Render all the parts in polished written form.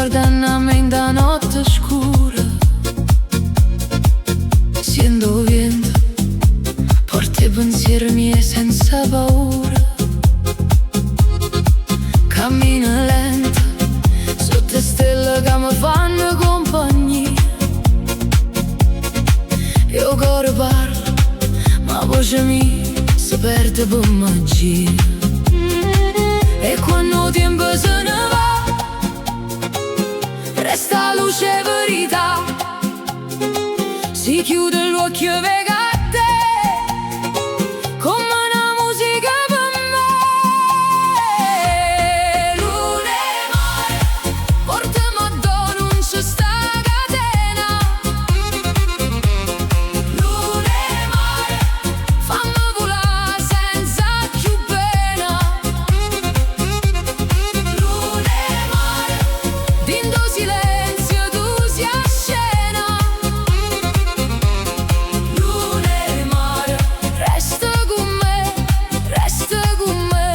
guardando a me in da notte scura. Siendo vento, porti i pensieri miei senza paura. Cammina lenta, sotto le stelle che mi fanno compagnia. Io coro parlo, ma voce mia si perde per magia. E quando il tempo se ne va, resta luce e verità. Si chiude l'occhio e vega a te, come una musica per me. Luna e mare, portami addosso, non c'è sta catena. Luna e mare, fammi volare senza più pena. Luna e mare, dindo silenzio tu si scena. Luna e mare, resta con me, resta con me.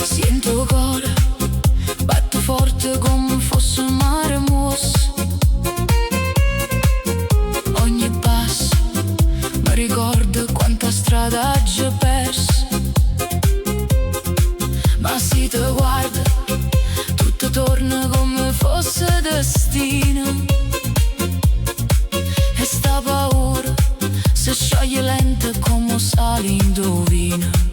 Sento cuore, batto forte come fosse un mare mosso. Ogni passo mi ricorda quanta strada ho già perso. Ma se ti guarda, tutto torna come fosse destino. E sta paura si scioglie lenta come sale indovina.